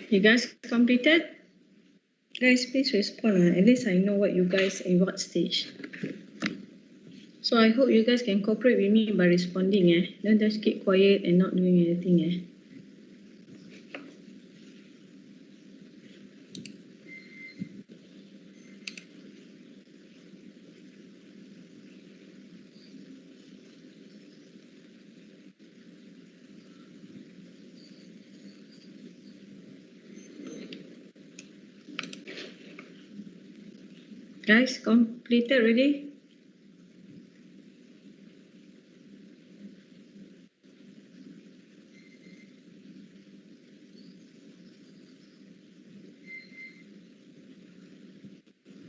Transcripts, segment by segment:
You guys completed? Guys, please respond. At least I know what you guys in what stage. So I hope you guys can cooperate with me by responding. Don't just keep quiet and not doing anything. Guys, completed already?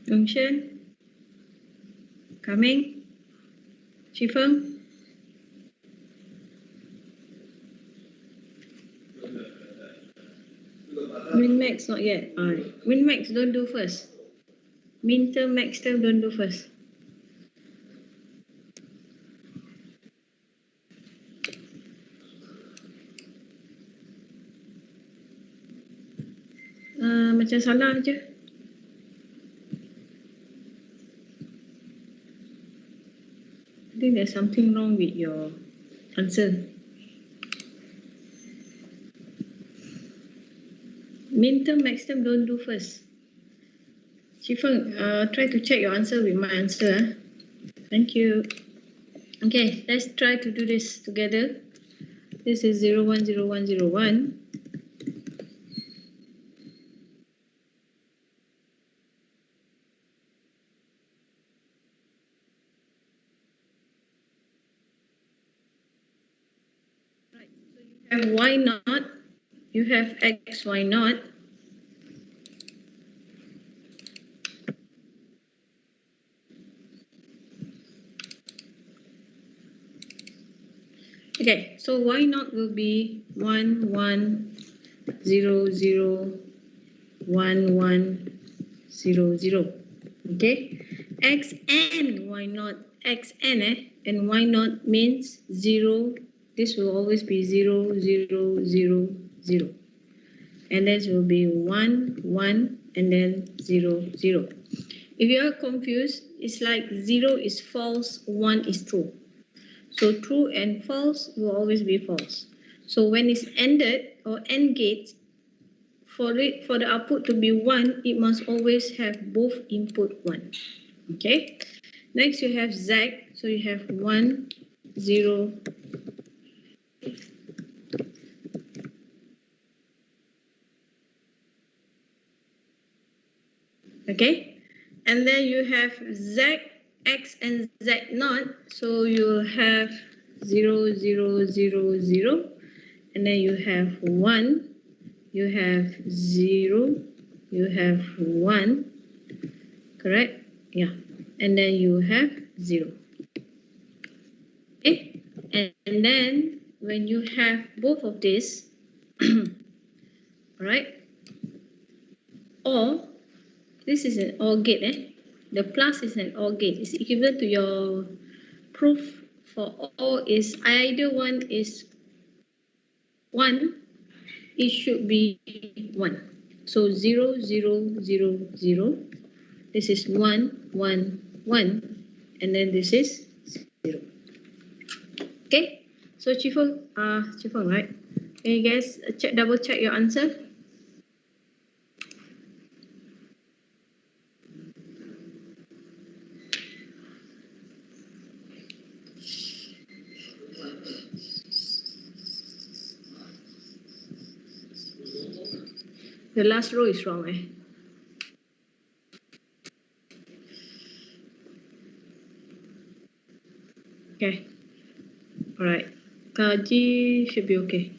Yongchen? Coming? Chifeng? Min-max not yet. Min-max don't do first. Min-term, max-term don't do first. Macam salah je. I think there's something wrong with your answer. Min-term, max-term don't do first. Chifeng, try to check your answer with my answer. Thank you. Okay, let's try to do this together. This is 010101. Right, so you have y naught, you have x y naught. Okay, so y naught will be 1 1 0 0 1 1 0 0. Okay, x and y naught, x and y naught means 0. This will always be 0 0 0 0, and this will be 1 1 and then 0 0. If you are confused, it's like 0 is false, 1 is true. So true and false will always be false. So when it's ended or end gate, for the output to be 1, it must always have both input 1. Okay. Next you have Z, so you have 1 0. Okay, and then you have Z, X and Z naught, so you have 0 0 0 0, and then you have 1, you have 0, you have 1, correct? Yeah, and then you have 0. Okay, and then when you have both of this, right, or this is an OR gate, the plus is an OR gate. It's equivalent to your proof for OR is either one is 1, it should be 1. So 0 0 0 0, this is 1 1 1, and then this is 0. Okay, so Chifeng, right? Can you guys double check your answer? The last row is wrong, Okay. All right. Kaji should be okay.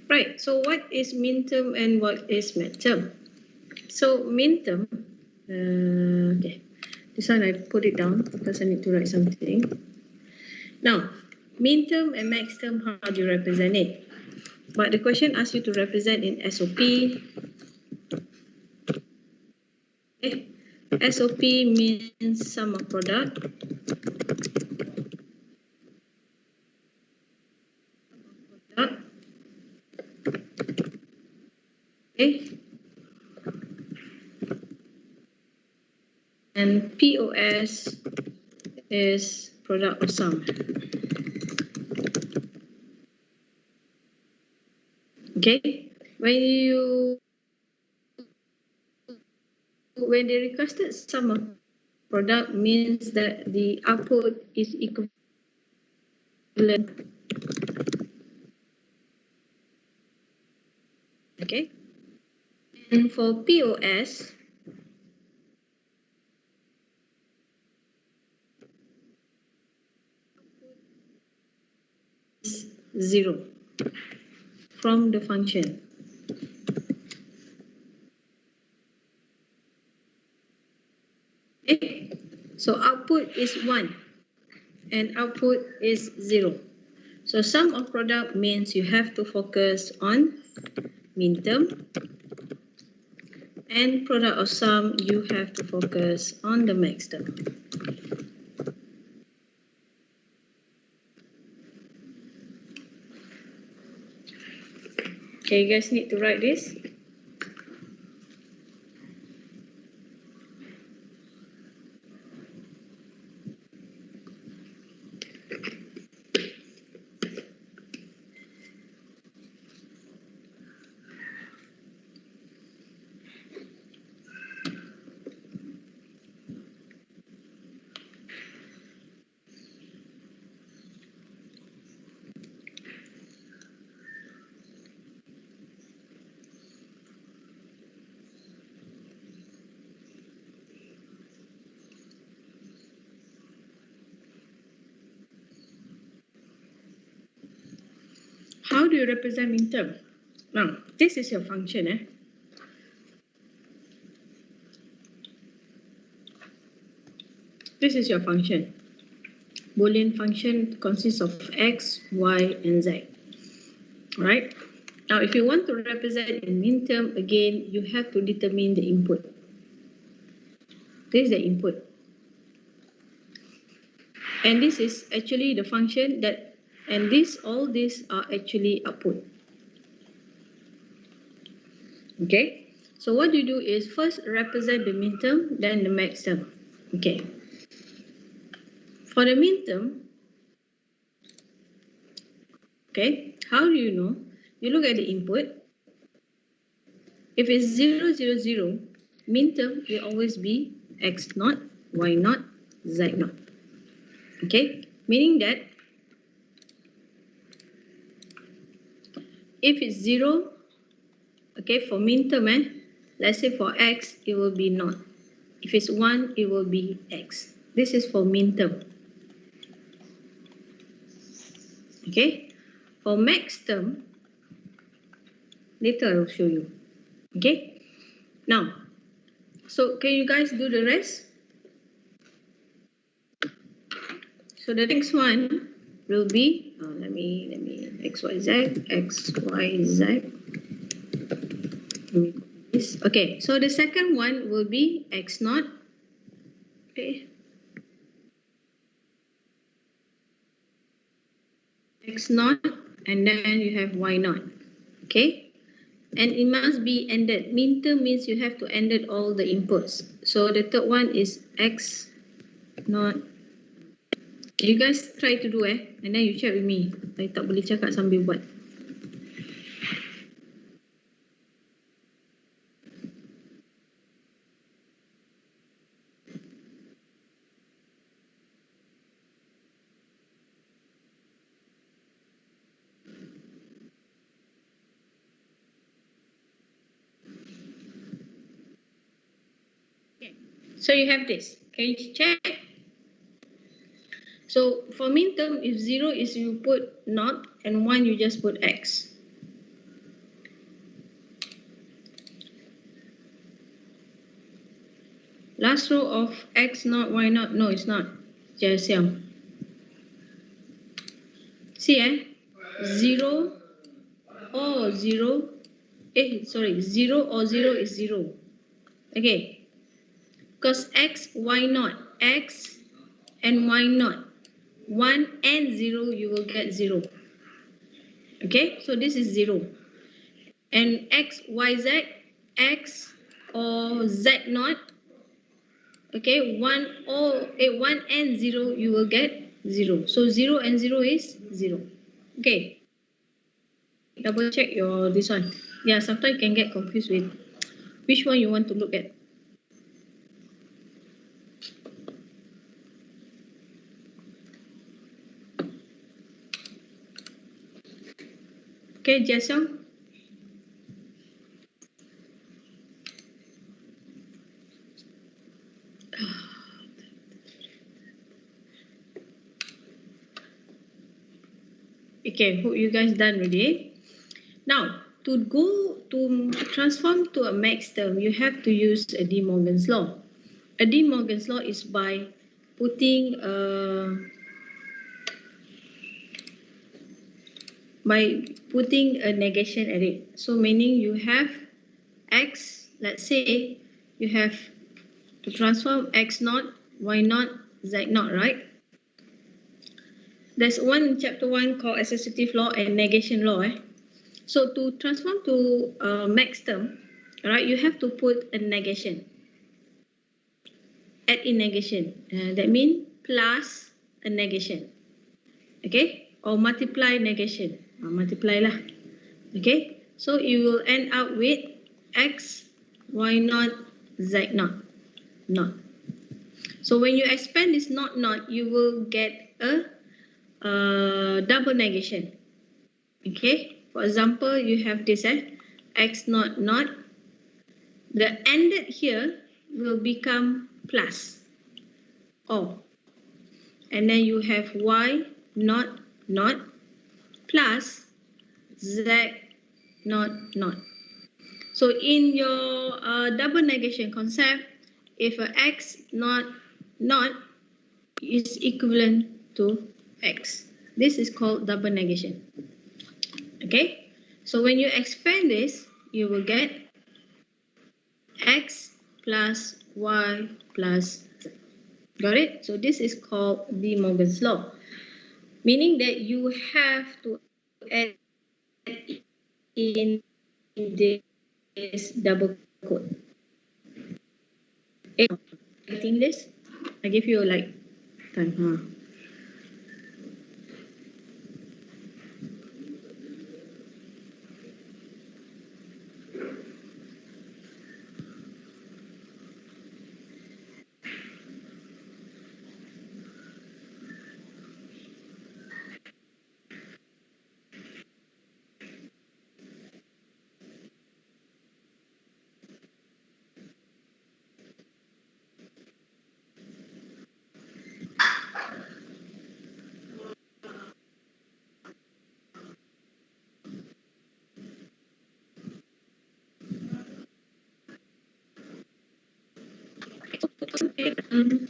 Right. So what is min-term and what is maxterm? So min-term, okay. This one I put it down because I need to write something. Now, min-term and maxterm, how do you represent it? But the question asks you to represent in SOP. Okay. SOP means sum of product. Okay. and POS is product of sum. Okay, when they requested sum of product means that the output is equivalent. Okay, and for POS, is 0 from the function. Okay, so output is 1 and output is 0. So sum of product means you have to focus on min term, and product of sum you have to focus on the max term. Okay, you guys need to write this. How do you represent min term? Now, this is your function. This is your function. Boolean function consists of x, y, and z. Right? Now, if you want to represent in min term, again, you have to determine the input. This is the input. And this is actually the function that, and all these are actually output. Okay? So what you do is first represent the min term, then the max term. Okay. For the min term, okay, how do you know? You look at the input. If it's 0, 0, 0, min term will always be x naught, y naught, z naught. Okay, meaning that if it's 0, okay, for min term, let's say for x, it will be naught. If it's 1, it will be x. This is for min term. Okay, for max term, later I will show you. Okay, now, so can you guys do the rest? So the next one will be, let me x, y, z, x, y, z. Let me copy this. Okay, so the second one will be x naught. Okay. X naught, and then you have y naught. Okay. And it must be ended. Min term means you have to end all the inputs. So the third one is x naught. You guys try to do and then you check with me. I tak boleh cakap sambil buat. Okay. So you have this. Can you check? So for min term, if 0 is you put naught and 1 you just put x. Last row of x naught, y naught. No, it's not. Just see 0 or 0. Sorry, 0 or 0 is 0. Okay. Because x, y naught. X and y naught. 1 and 0, you will get 0. Okay, so this is 0. And x, y, z, x or z naught, Okay, 1 and 0, you will get 0. So 0 and 0 is 0. Okay, double check your this one. Yeah, sometimes you can get confused with which one you want to look at. Okay, Jason. Okay, hope you guys done already. Now, to transform to a max term, you have to use a De Morgan's law. A De Morgan's law is by putting a negation at it. So meaning you have x, let's say you have to transform x naught, y naught, z naught, right? There's one in chapter 1 called associative law and negation law. So to transform to max term, right, you have to put a negation. Add in negation. That means plus a negation. Okay? Or multiply negation. Multiply lah. Okay? So you will end up with x, y naught, z naught. Naught. So when you expand this naught naught, you will get a double negation. Okay? For example, you have this x naught naught. The ended here will become plus or, and then you have y naught naught plus z naught naught. So in your double negation concept, if a x naught naught is equivalent to x, this is called double negation. Okay, so when you expand this, you will get x plus y plus z. Got it? So this is called De Morgan's law, meaning that you have to add in this double quote. I think this, I give you like time.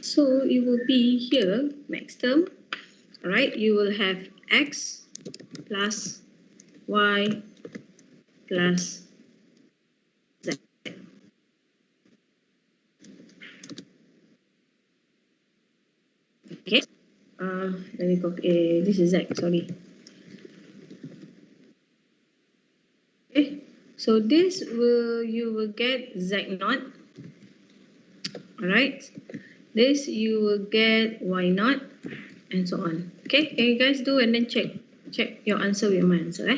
So it will be here, max term, right? You will have x plus y plus z. Okay. Let me copy. This is z. Sorry. Okay. So this will, you will get z naught. Alright. This you will get y naught and so on. Okay. Can you guys do and then check your answer with my answer.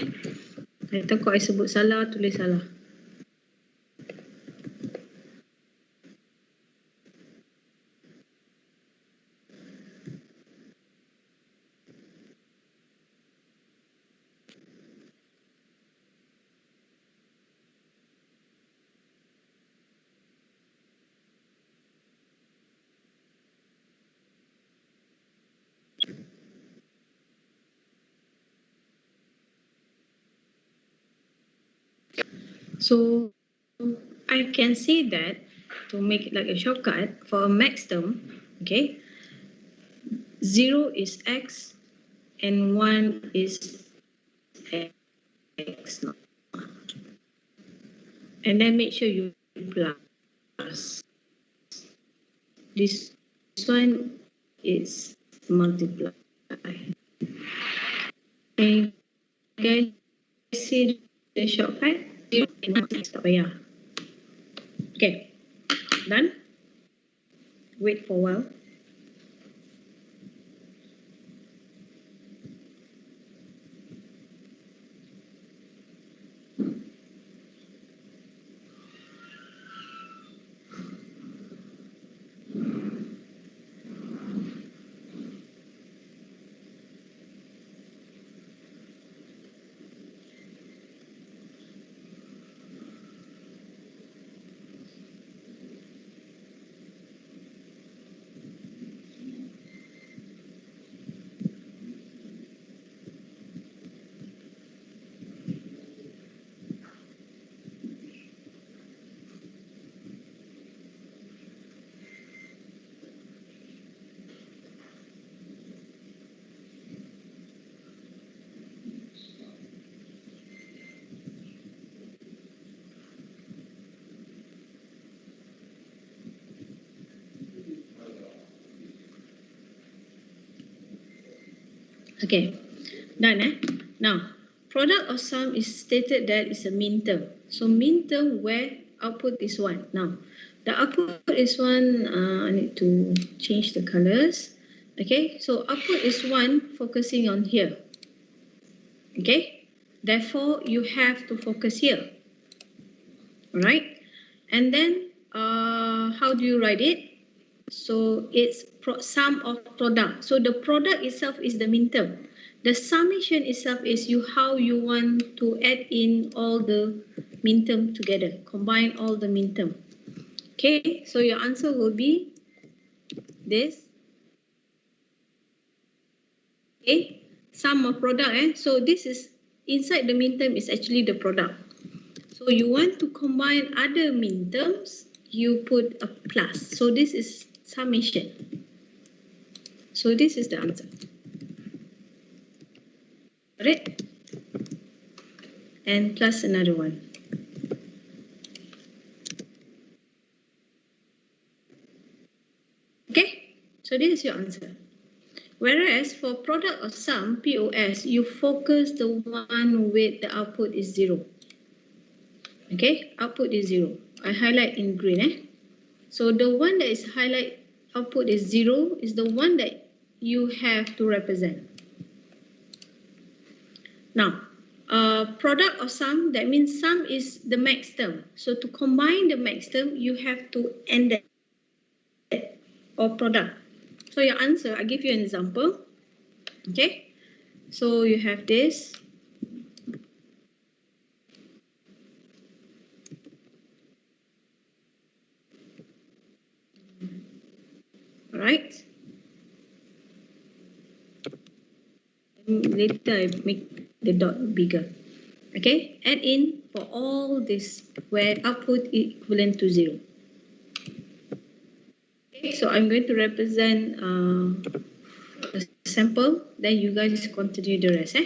Nanti kau sebut salah, tulis salah. So I can see that to make it like a shortcut for a max term, okay, 0 is x and 1 is x naught. And then make sure you plus. This one is multiply. Okay, guys, see the shortcut? 0 and 1 is tak payah. Okay, done? Wait for a while. Okay, done Now, product of sum is stated that it's a min term. So min term where output is 1. Now, the output is 1, I need to change the colors. Okay, so output is 1 focusing on here. Okay, therefore you have to focus here. Alright, and then how do you write it? So it's sum of product. So the product itself is the min term. The summation itself is how you want to add in all the min term together, combine all the min term. Okay, so your answer will be this. Okay, sum of product. So this is inside the min term is actually the product. So you want to combine other min terms, you put a plus. So this is summation. So this is the answer. Correct? And plus another one. Okay? So this is your answer. Whereas for product of sum, POS, you focus the one with the output is 0. Okay? Output is 0. I highlight in green. So the one that is highlight output is 0 is the one that you have to represent. Now, product of sum, that means sum is the max term. So to combine the max term, you have to end that or product. So your answer, I give you an example. Okay, so you have this. All right. Later I make the dot bigger. Okay, add in for all this where output is equivalent to 0. Okay, so I'm going to represent a sample, then you guys continue the rest.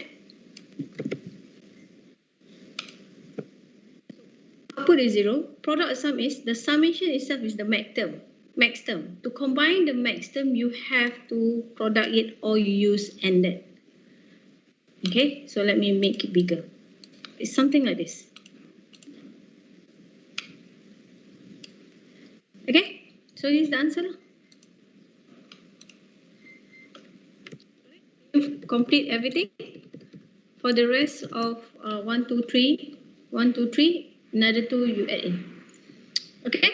Output is 0. Product of sum is the summation itself is the max term. Max term. To combine the max term, you have to product it or you use ANDed. Okay, so let me make it bigger. It's something like this. Okay, so this is the answer. Complete everything. For the rest of 1, 2, 3, 1, 2, 3, another 2 you add in. Okay?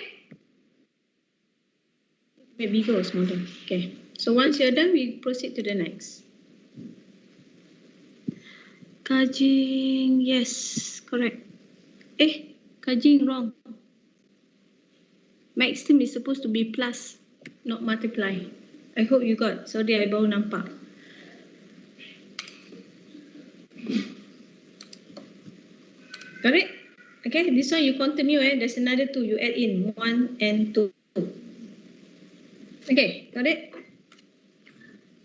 Maybe bigger or smaller. Okay. So once you're done, we proceed to the next. Kajing, yes, correct. Kajing, wrong. Max term is supposed to be plus, not multiply. I hope you got. Sorry, I baru nampak. Correct? Okay, this one you continue. There's another 2. You add in 1 and 2. Okay, got it?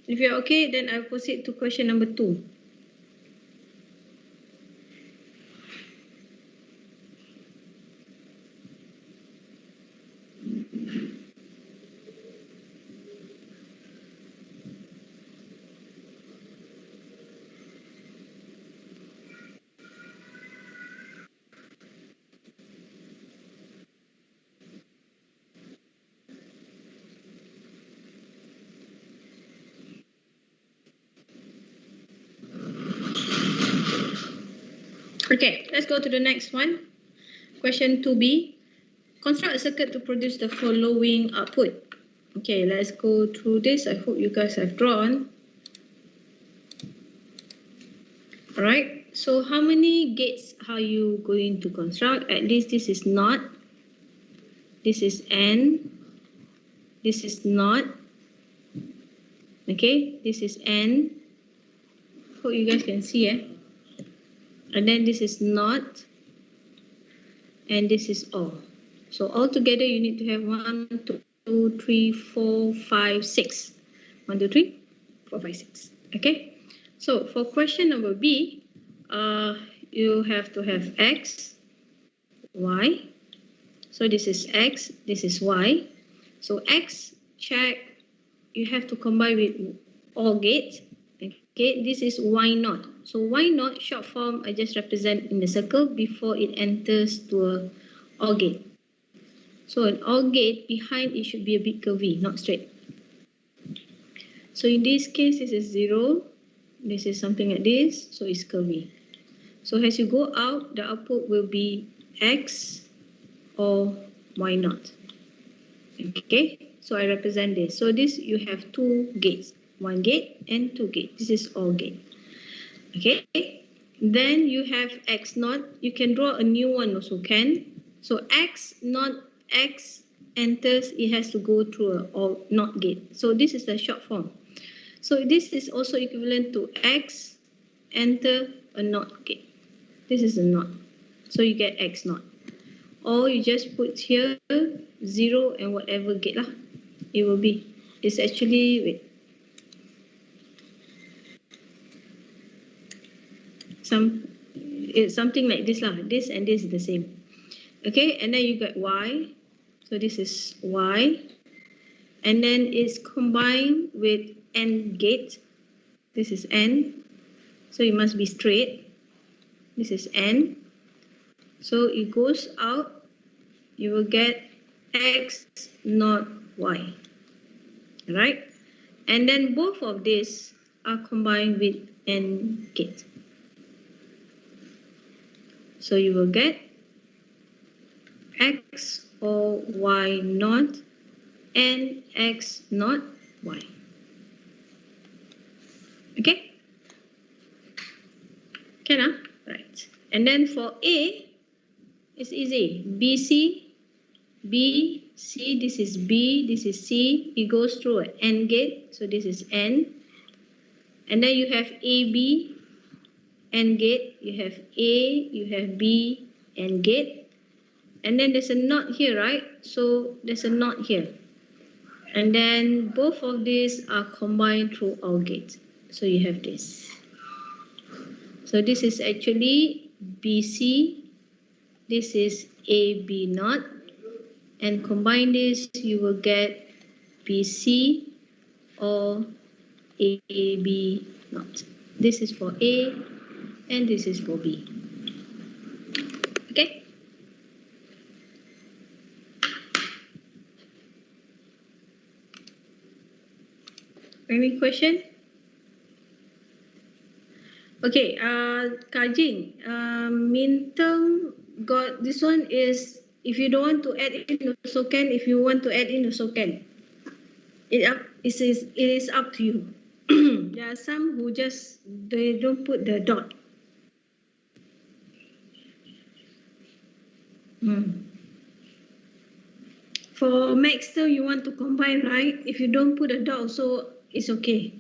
If you're okay, then I'll proceed to question number 2. Okay, let's go to the next one. Question 2b. Construct a circuit to produce the following output. Okay, let's go through this. I hope you guys have drawn. Alright, so how many gates are you going to construct? At least this is not. This is N. This is not. Okay, this is N. Hope you guys can see, eh? And then this is not. And this is O. So altogether you need to have 1, 2, 3, 4, 5, 6. 1, 2, 3, 4, 5, 6. Okay. So for question number B, you have to have X, Y. So this is X, this is Y. So X, check, you have to combine with OR gate. Okay, this is Y naught. So Y naught, short form, I just represent in the circle before it enters to a OR gate. So an OR gate, behind it should be a bit curvy, not straight. So in this case, this is 0. This is something like this, so it's curvy. So as you go out, the output will be X or Y naught. Okay, so I represent this. So this, you have 2 gates. 1 gate and 2 gates. This is OR gate. Okay, then you have X naught. You can draw a new one also, can. So X naught, X enters, it has to go through a OR NOT gate. So this is the short form. So this is also equivalent to X enter a NOT gate. This is a NOT. So you get X naught. Or you just put here 0 and whatever gate lah. It will be. It's actually, wait. It's something like this lah. This and this is the same. Okay, and then you get Y. So this is Y. And then it's combined with AND gate. This is N. So it must be straight. This is N. So it goes out. You will get X not Y. Right? And then both of these are combined with AND gate. So you will get X or Y naught and X naught Y. Okay? Can ah? Right. And then for A, it's easy. BC, B, C, this is B, this is C. It goes through an AND gate. So this is N. And then you have AB, AND gate. You have A, you have B, AND gate. And then there's a NOT here, right? So there's a NOT here. And then both of these are combined through OR gate. So you have this. So this is actually BC. This is AB naught. And combine this, you will get BC or AB naught. This is for A and this is for B. Okay? Any question? Okay, Kajin, Minteng got this one is, if you don't want to add in also can, if you want to add in also can. It is up to you. There are some who just, they don't put the dot. For max term, you want to combine, right? If you don't put a dot also, it's okay.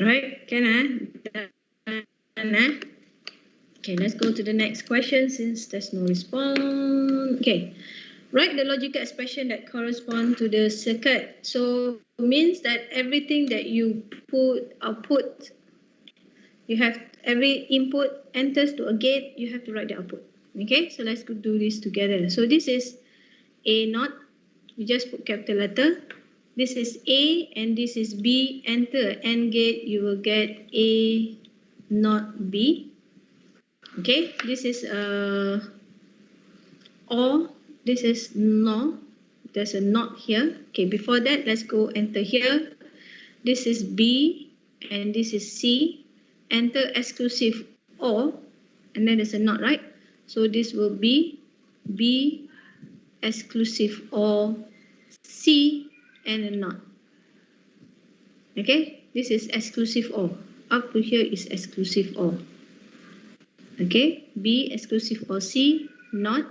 Right? Can Okay, let's go to the next question since there's no response. Okay, write the logical expression that correspond to the circuit. So means that everything that you put output, you have every input enters to a gate, you have to write the output. Okay, so let's go do this together. So this is A naught, you just put capital letter. This is A and this is B. Enter AND gate, you will get A not B. Okay, this is OR, this is NOR. There's a not here. Okay, before that, let's go enter here. This is B and this is C. Enter exclusive OR, and then there's a not, right? So this will be B exclusive OR C and a not. Okay, this is exclusive OR. Up to here is exclusive OR. Okay, B exclusive OR C, not,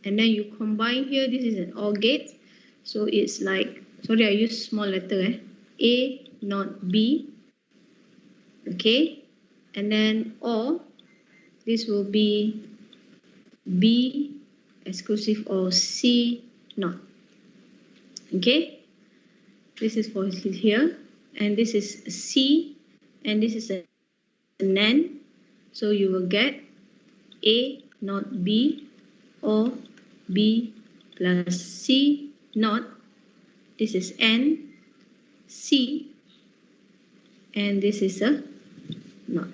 and then you combine here. This is an OR gate, so it's like, sorry, I use small letter, A not B. Okay, and then OR, this will be B exclusive OR C not. Okay, this is for here, and this is C, and this is a NAND. So you will get A not B or B plus C not. This is N, C, and this is a not.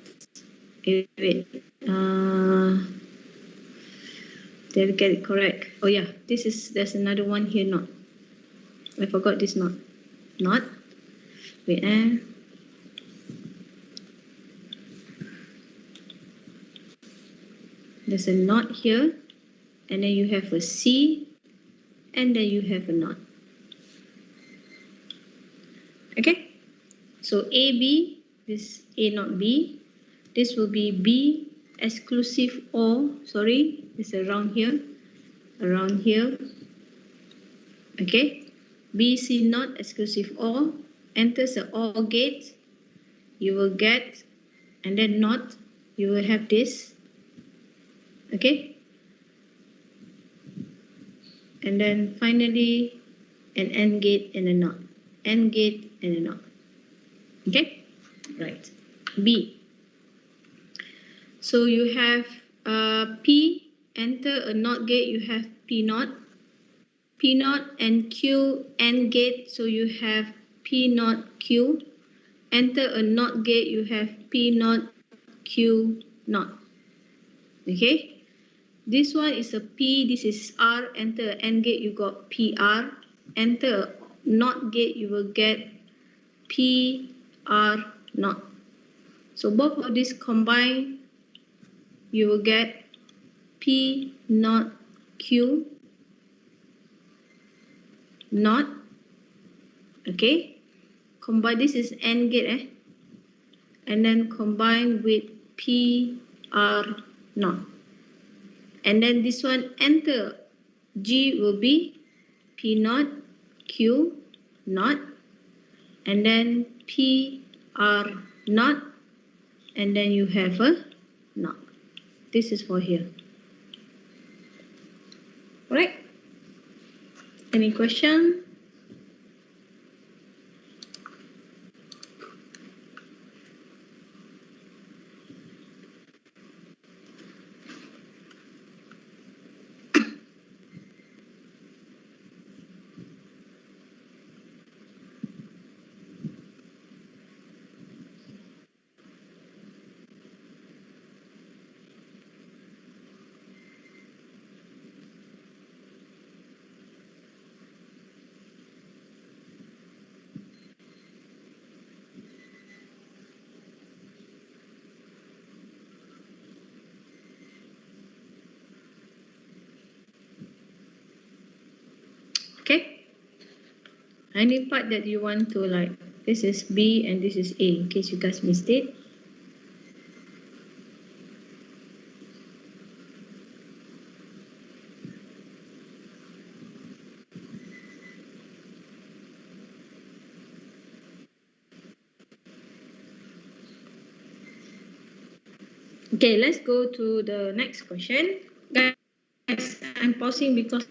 Okay, wait. Did I get it correct? Oh yeah, there's another one here, not. I forgot this not. Not. Wait, there's a not here, and then you have a C, and then you have a not. Okay, so AB, this A not B, this will be B exclusive OR, sorry, it's around here, okay, B C not exclusive OR, enters the OR gate, you will get, and then not, you will have this, okay, and then finally an AND gate and a not, AND gate and a not. Okay, right. B. So you have P, enter a NOT gate, you have P naught, and Q AND gate, so you have P naught Q. Enter a NOT gate, you have P naught Q naught. Okay, this one is a P, this is R. Enter AND gate, you got PR. Enter NOT gate, you will get PR naught. So both of these combined, you will get P naught Q naught. Okay, combine, this is AND gate, and then combine with PR naught. And then this one, enter G will be P naught Q naught, and then PR naught, and then you have a naught. This is for here. Alright, any question? Okay, any part that you want to, like, this is B and this is A, in case you guys missed it. Okay, let's go to the next question. Guys, I'm pausing because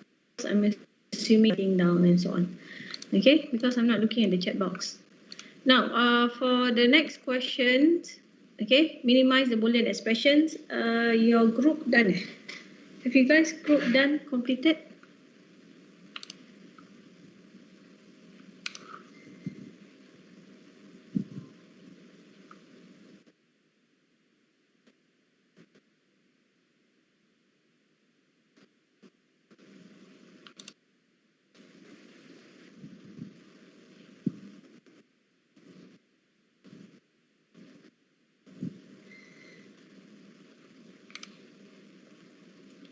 I'm assuming down and so on. Okay, because I'm not looking at the chat box. Now, for the next question, okay, minimize the Boolean expressions. Your group done. Have you guys group done completed?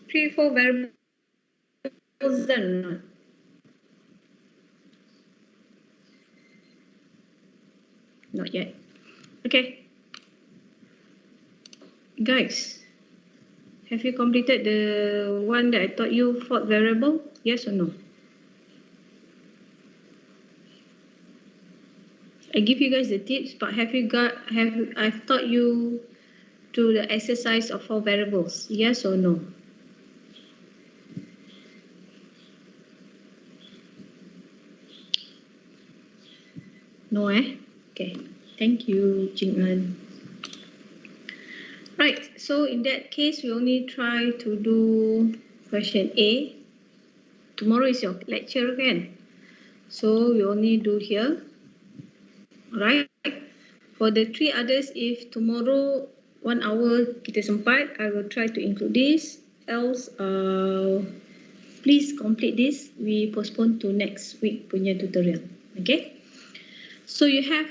Three, four variables done or not? Not yet. Okay. Guys, have you completed the one that I taught you, fourth variable? Yes or no? I give you guys the tips, but I've taught you to the exercise of four variables? Yes or no? No, eh? Okay. Thank you, Jing En. Right. So in that case, we only try to do question A. Tomorrow is your lecture again. So we only do here. Right. For the three others, if tomorrow 1 hour kita sempat, I will try to include this. Else, please complete this. We postpone to next week punya tutorial. Okay. So you have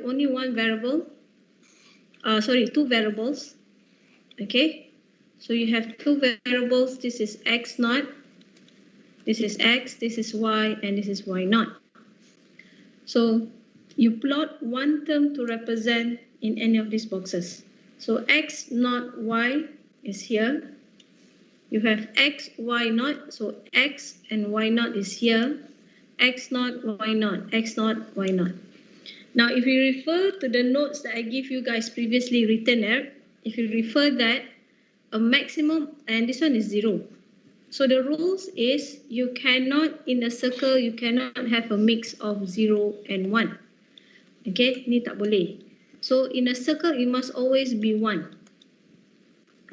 only one variable. Two variables. Okay. So you have two variables. This is x naught. This is x. This is y, and this is y naught. So you plot one term to represent in any of these boxes. So x naught y is here. You have x, y naught. So x and y naught is here. X naught, y naught, x naught, y naught. Now, if you refer to the notes that I give you guys previously written there, if you refer that, a maximum, and this one is 0. So the rules is you cannot, in a circle, you cannot have a mix of 0 and 1. Okay, ni tak boleh. So in a circle, it must always be 1.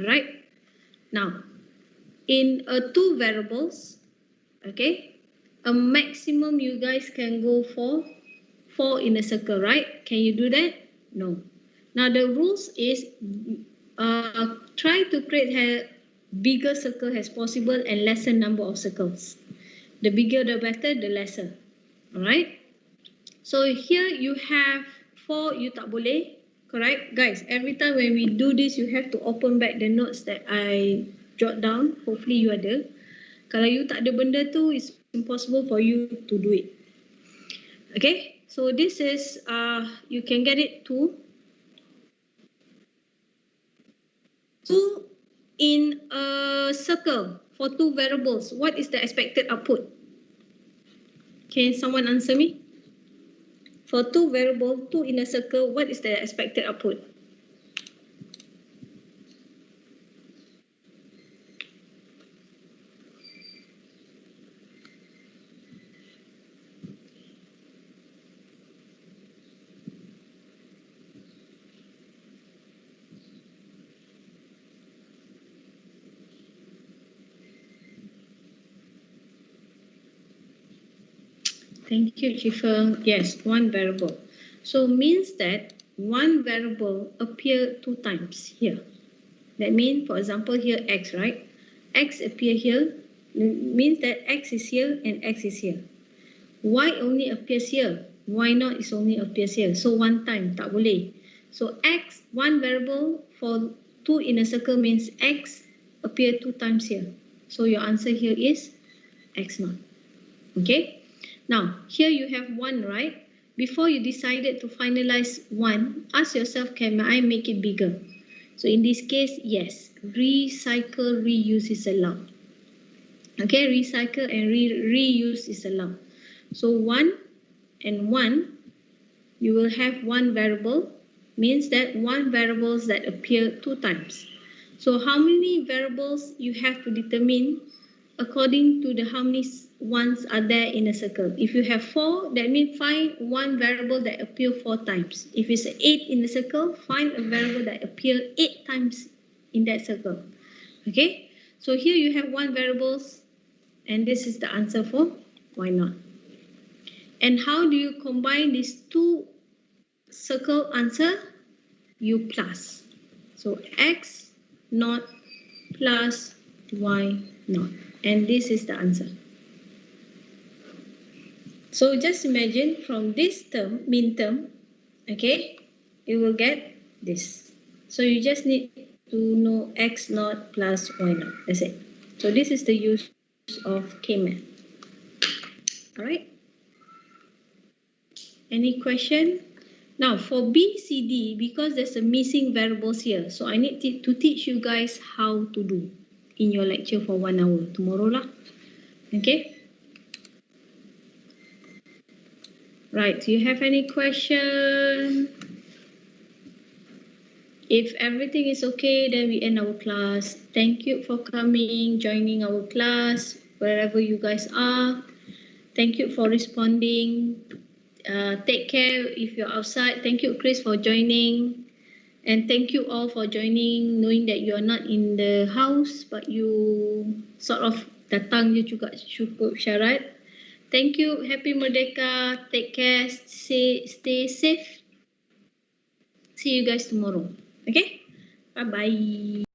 Alright? Now, in two variables, okay, a maximum you guys can go for 4 in a circle, right? Can you do that? No. Now the rules is try to create a bigger circle as possible and lesser number of circles. The bigger the better, the lesser. Alright? So here you have 4, you tak boleh. Correct? Guys, every time when we do this, you have to open back the notes that I jot down. Hopefully you ada. Kalau you tak ada benda tu, it's impossible for you to do it. Okay? So this is, you can get it to 2 in a circle for 2 variables. What is the expected output? Can someone answer me? For 2 variables, 2 in a circle, what is the expected output? Thank you, Chifa. Yes, 1 variable. So means that 1 variable appear 2 times here. That means, for example, here x, right? X appear here, means that x is here and x is here. Y only appears here. Y naught is only appears here. So 1 time, tak boleh. So x, 1 variable for 2 in a circle means x appear 2 times here. So your answer here is x naught. Okay? Now, here you have 1, right? Before you decided to finalize 1, ask yourself, can I make it bigger? So in this case, yes, recycle, reuse is allowed. Okay, recycle and reuse is allowed. So 1 and 1, you will have 1 variable, means that 1 variables that appear 2 times. So how many variables you have to determine according to the how many ones are there in a circle. If you have 4, that means find one variable that appear 4 times. If it's 8 in the circle, find a variable that appear 8 times in that circle. Okay, so here you have one variables, and this is the answer for why not. And how do you combine these two circle answer? You plus. So x naught plus y naught. And this is the answer. So just imagine from this term, min term, okay, you will get this. So you just need to know x naught plus y naught. That's it. So this is the use of K-math. All right. Any question? Now for B, C, D, because there's a missing variables here, so I need to teach you guys how to do in your lecture for 1 hour tomorrow lah. Okay. Right. Do you have any question? If everything is okay, then we end our class. Thank you for coming, joining our class, wherever you guys are. Thank you for responding. Take care if you're outside. Thank you, Chris, for joining. And thank you all for joining, knowing that you're not in the house, but you sort of datang je juga cukup syarat. Thank you. Happy Merdeka. Take care. Stay safe. See you guys tomorrow. Okay? Bye-bye.